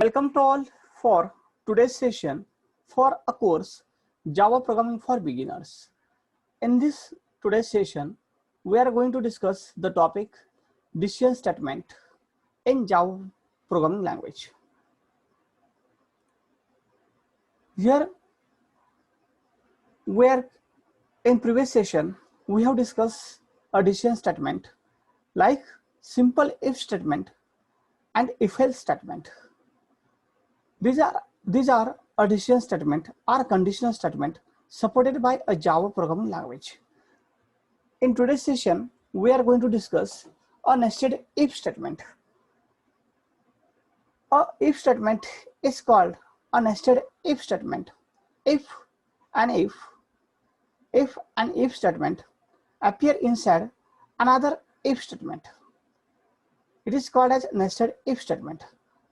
Welcome to all for today's session for a course Java Programming for Beginners. In this today's session, we are going to discuss the topic decision statement in Java programming language. Here, where in previous session, we have discussed a decision statement like simple if statement and if else statement. These are a decision statement or conditional statement supported by a Java programming language. In today's session, we are going to discuss a nested if statement. A if statement is called a nested if statement. If and if statement appear inside another if statement, it is called as nested if statement.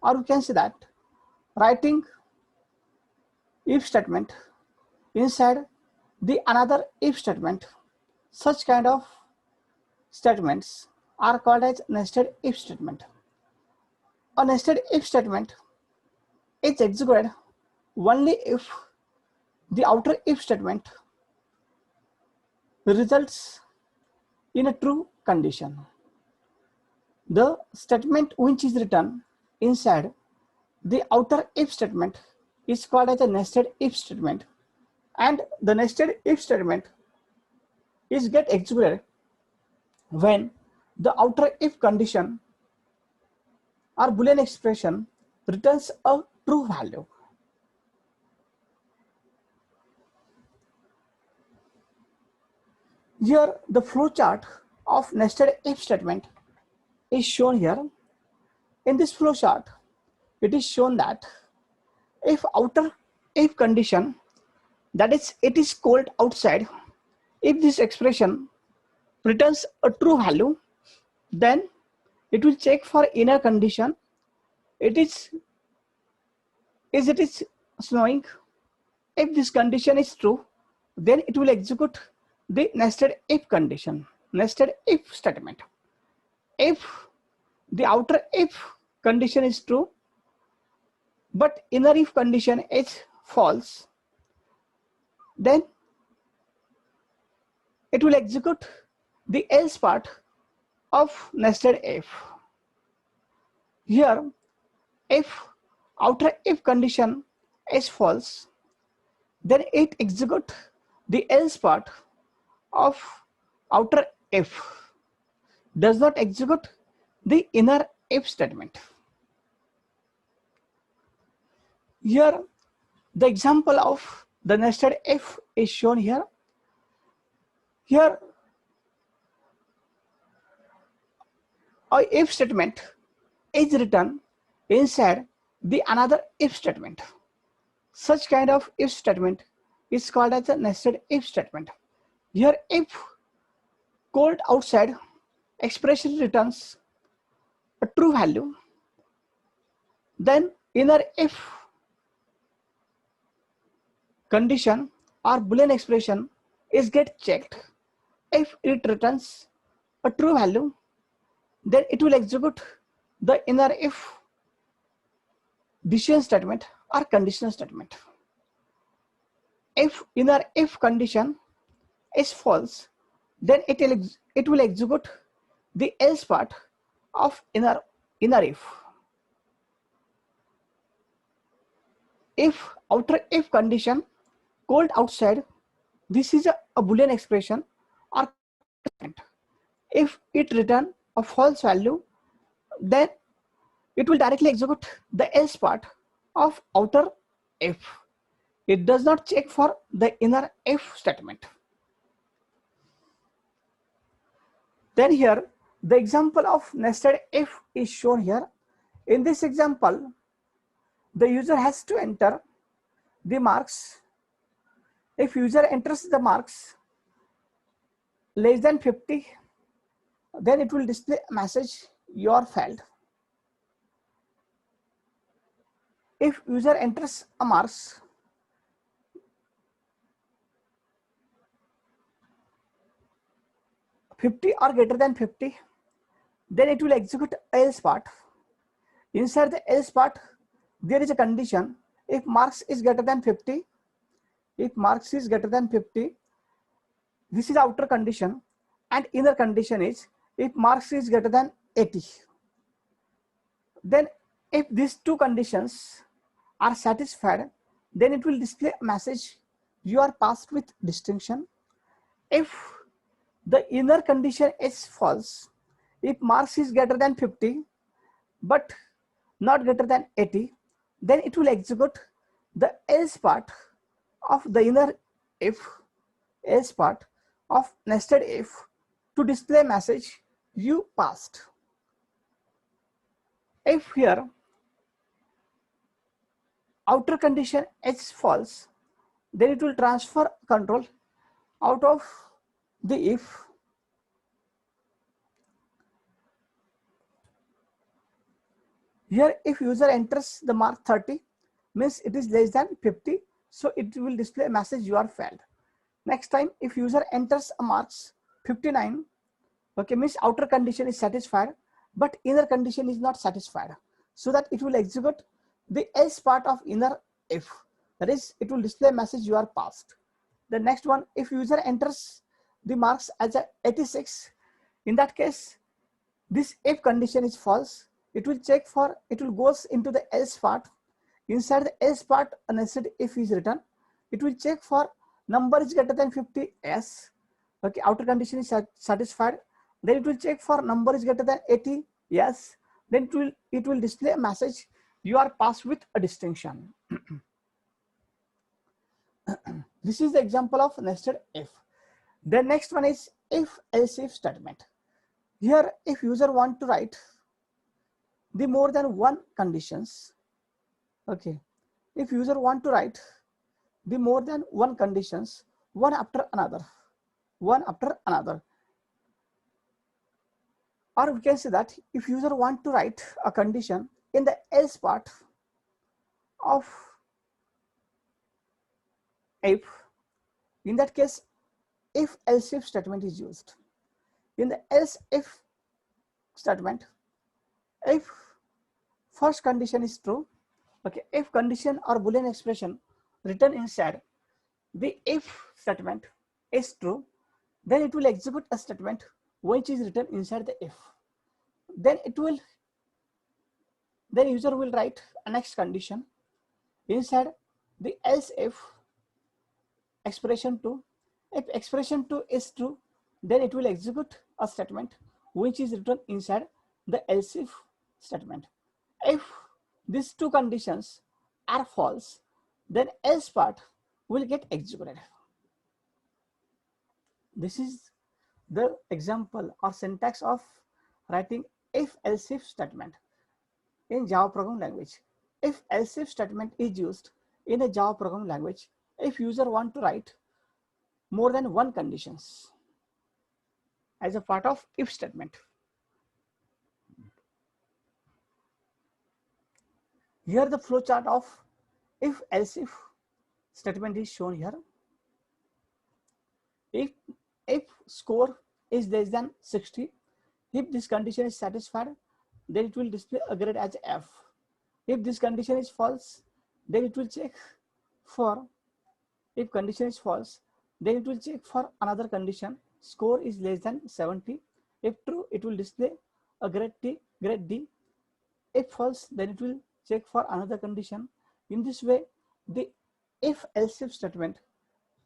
Or we can say that writing if statement inside the another if statement, such kind of statements are called as nested if statement. A nested if statement is executed only if the outer if statement results in a true condition. The statement which is written inside the outer if statement is called as a nested if statement, and the nested if statement is get executed when the outer if condition or Boolean expression returns a true value. Here the flowchart of nested if statement is shown here. In this flowchart, it is shown that if outer if condition, that is it is cold outside, if this expression returns a true value, then it will check for inner condition. It is snowing. If this condition is true, then it will execute the nested if condition, nested if statement. If the outer if condition is true, but inner if condition is false, then it will execute the else part of nested if. Here, if outer if condition is false, then it executes the else part of outer if, does not execute the inner if statement. Here, the example of the nested if is shown here. Here, a if statement is written inside the another if statement. Such kind of if statement is called as a nested if statement. Here, if cold outside expression returns a true value, then inner if condition or Boolean expression is get checked. If it returns a true value, then it will execute the inner if decision statement or conditional statement. If inner if condition is false, then it will execute the else part of inner if. If outer if condition cold outside, this is a Boolean expression or statement. If it return a false value, then it will directly execute the else part of outer if. It does not check for the inner if statement. Then here, the example of nested if is shown here. In this example, the user has to enter the marks. If user enters the marks less than 50, then it will display a message, you are failed. If user enters a marks (50) or greater than 50, then it will execute else part. Inside the else part, there is a condition, if marks is greater than 50, if marks is greater than 50, this is outer condition, and inner condition is if marks is greater than 80. Then if these two conditions are satisfied, then it will display a message, you are passed with distinction. If the inner condition is false, if marks is greater than 50 but not greater than 80, then it will execute the else part of the inner if, else part of nested if, to display message, you passed. If here outer condition is false, then it will transfer control out of the if. Here if user enters the mark 30, means it is less than 50, so it will display a message, you are failed. Next time if user enters a marks 59, okay, means outer condition is satisfied but inner condition is not satisfied, so that it will execute the else part of inner if, that is it will display a message, you are passed. The next one, if user enters the marks as a 86, in that case this if condition is false, it will check for, it will goes into the else part. Inside the else part, a nested if is written, it will check for number is greater than 50, yes, okay, outer condition is satisfied. Then it will check for number is greater than 80, yes, then it will display a message, you are passed with a distinction. This is the example of nested if. The next one is if else if statement. Here if user want to write the more than one conditions, okay, if user want to write the more than one conditions, one after another, or we can say that if user want to write a condition in the else part of if, in that case if else if statement is used. In the else if statement, if first condition is true, okay, if condition or Boolean expression written inside the if statement is true, then it will execute a statement which is written inside the if. Then user will write a next condition inside the else if expression 2. If expression 2 is true, then it will execute a statement which is written inside the else if statement. If these two conditions are false, then else part will get executed. This is the example or syntax of writing if else if statement in Java programming language. If else if statement is used in a Java programming language, if user want to write more than one conditions as a part of if statement. Here the flow chart of if else if statement is shown here. If score is less than 60, if this condition is satisfied, then it will display a grade as F. If this condition is false, then it will check for, if condition is false, then it will check for another condition, score is less than 70. If true, it will display a grade D. If false, then it will check for another condition. In this way, the if else if statement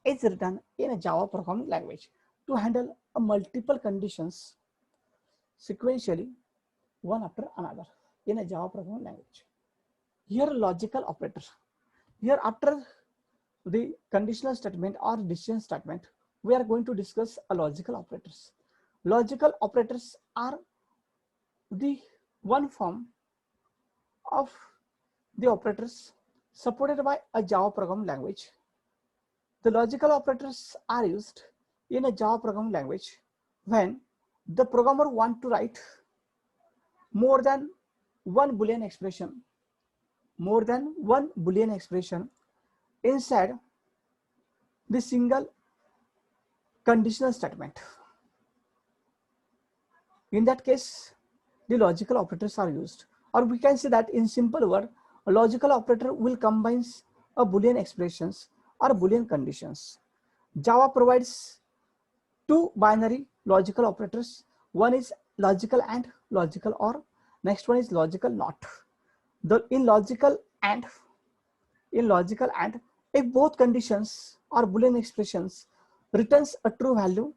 is written in a Java programming language to handle multiple conditions sequentially, one after another in a Java programming language. Here logical operator. Here after the conditional statement or decision statement, we are going to discuss a logical operators. Logical operators are the one form of the operators supported by a Java programming language. The logical operators are used in a Java programming language when the programmer wants to write more than one Boolean expression, inside the single conditional statement. In that case, the logical operators are used, or we can say that in simple word, a logical operator will combine a Boolean expressions or Boolean conditions. Java provides two binary logical operators. One is logical and, logical or. Next one is logical not. In logical and, if both conditions or Boolean expressions returns a true value,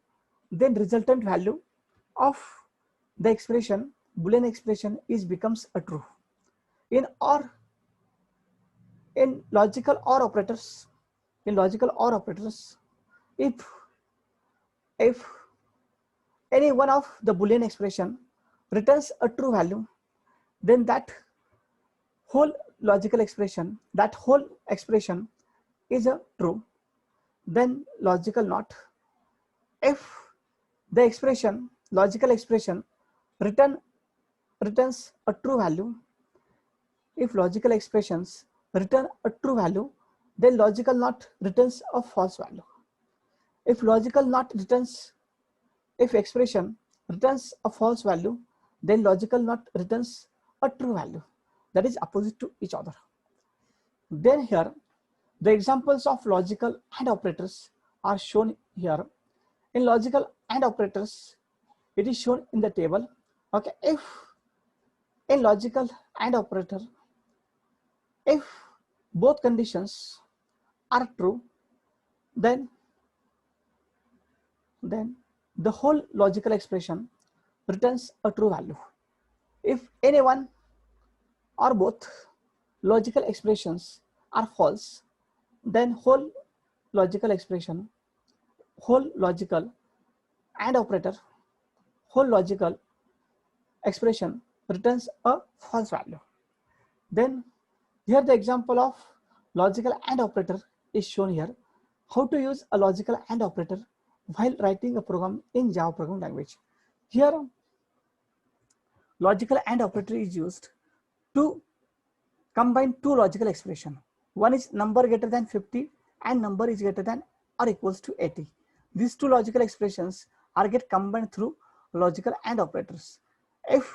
then resultant value of the expression, Boolean expression, is becomes a true. In logical or operators, if any one of the Boolean expression returns a true value, then that whole expression is a true. Then logical not. If the logical expression returns a true value, if logical expressions return a true value, then logical not returns a false value. If expression returns a false value, then logical not returns a true value. That is opposite to each other. Then here, the examples of logical AND operators are shown here. In logical AND operators, it is shown in the table. Okay, if in logical AND operator, if both conditions are true, then the whole logical expression returns a true value. If any one or both logical expressions are false, then whole logical expression returns a false value. Then here the example of logical AND operator is shown here. How to use a logical AND operator while writing a program in Java programming language. Here, logical AND operator is used to combine two logical expressions. One is number greater than 50 and number is greater than or equals to 80. These two logical expressions are get combined through logical AND operators. If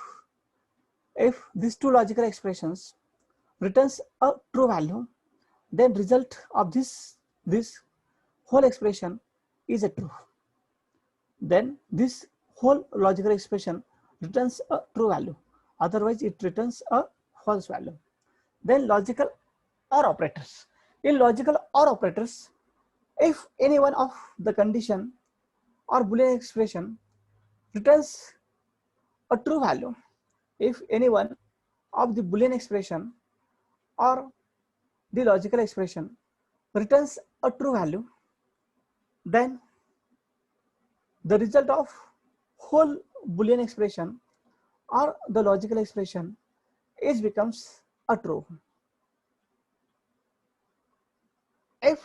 these two logical expressions returns a true value, then result of this whole expression is a true. Then this whole logical expression returns a true value, otherwise it returns a false value. Then logical OR operators. In logical OR operators, if any one of the condition or Boolean expression returns a true value, if any one of the Boolean expression or the logical expression returns a true value, then the result of whole Boolean expression or the logical expression is becomes a true. If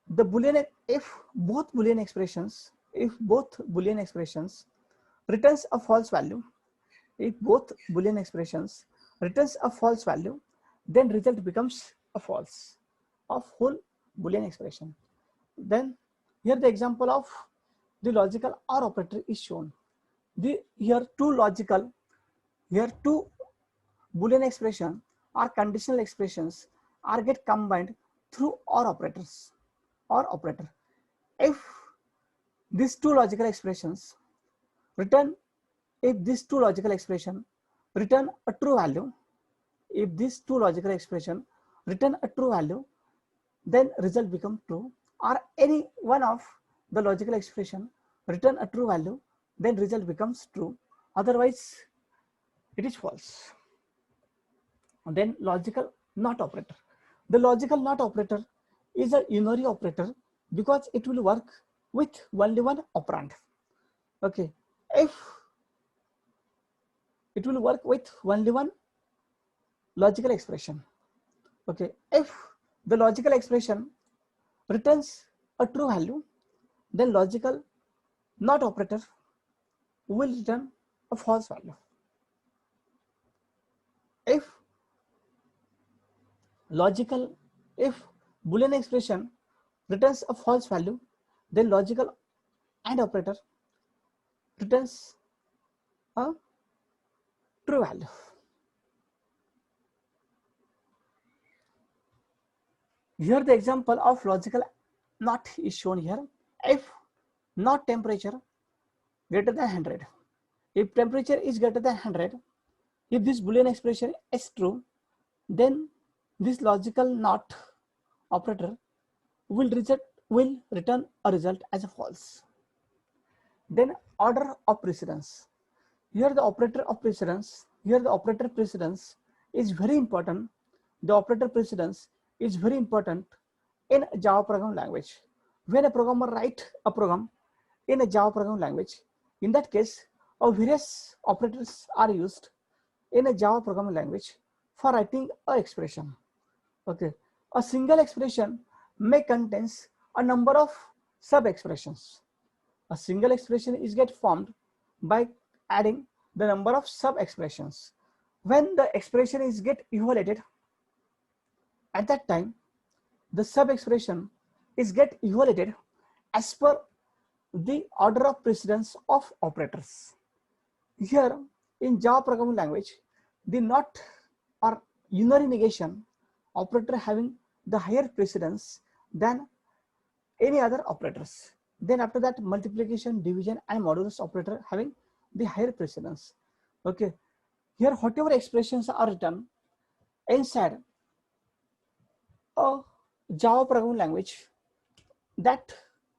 both Boolean expressions returns a false value, then result becomes a false of whole Boolean expression. Then here the example of the logical OR operator is shown. Here two Boolean expression or conditional expressions are get combined through OR operator. If these two logical expressions return a true value, then result become true. Or any one of the logical expression return a true value, then result becomes true, otherwise it is false. And then logical NOT operator. The logical NOT operator is a unary operator because it will work with only one operand. Okay, if it will work with only one logical expression. Okay, if the logical expression returns a true value, then logical NOT operator will return a false value. If Boolean expression returns a false value, then logical AND operator returns a true value. Here the example of logical not is shown here. If not temperature greater than 100, if temperature is greater than 100, if this Boolean expression is true, then this logical not operator will return a result as a false. Then order of precedence. Here the operator of precedence, is very important. The operator precedence is very important in Java programming language. When a programmer writes a program in a Java programming language, in that case, various operators are used in a Java programming language for writing a expression. Okay, a single expression may contains a number of sub expressions. A single expression is get formed by adding the number of sub expressions. When the expression is get evaluated, at that time the sub expression is get evaluated as per the order of precedence of operators. Here in Java programming language, the not or unary negation operator having the higher precedence than any other operators. Then after that, multiplication, division and modulus operator having the higher precedence. Okay, here whatever expressions are written inside a Java programming language, that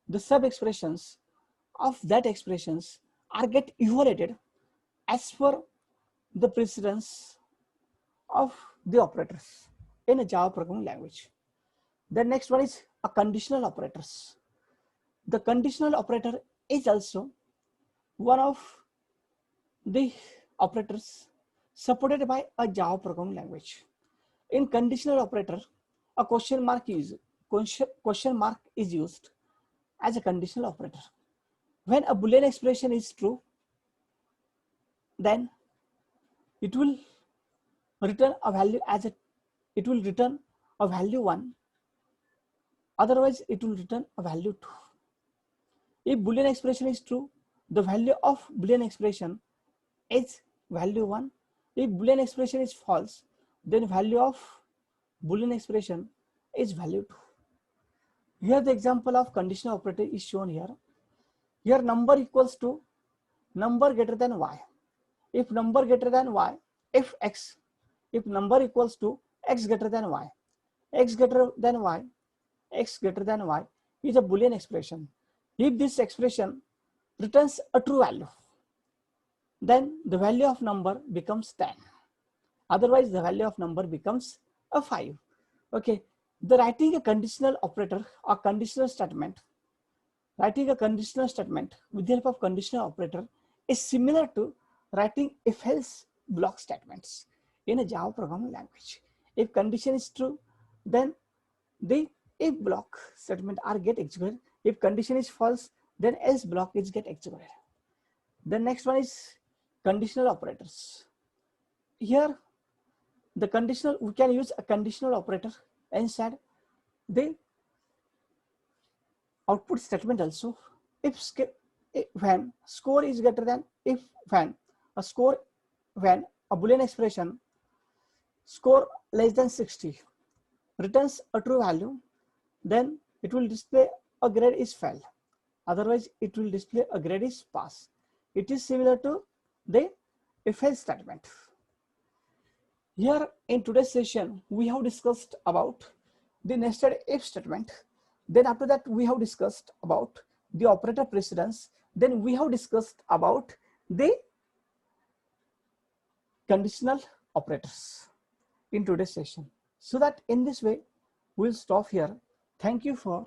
the sub expressions of that expressions are get evaluated as per the precedence of the operators in a Java programming language. The next one is a conditional operators. The conditional operator is also one of the operators supported by a Java programming language. In conditional operator, a question mark is used as a conditional operator. When a Boolean expression is true, then it will return a value as it will return a value 1. Otherwise, it will return a value 2. If Boolean expression is true, the value of Boolean expression is value 1. If Boolean expression is false, then value of Boolean expression is value 2. Here the example of conditional operator is shown here. Here number equals to number greater than y. If number greater than y, if number equals to x greater than y, x greater than y is a Boolean expression. If this expression returns a true value, then the value of number becomes 10. Otherwise, the value of number becomes a 5. Okay, the writing a conditional operator or conditional statement, with the help of conditional operator is similar to writing if-else block statements in a Java programming language. If condition is true, then the if block statement are get executed. If condition is false, then else block is get executed. The next one is conditional operators. Here the conditional, we can use a conditional operator inside the output statement also. When score is greater than, when a Boolean expression score less than 60 returns a true value, then it will display a grade is fail. Otherwise, it will display a grade is pass. It is similar to the if-else statement. Here in today's session, we have discussed about the nested if statement. Then after that, we have discussed about the operator precedence. Then we have discussed about the conditional operators in today's session. So that in this way, we'll stop here. Thank you for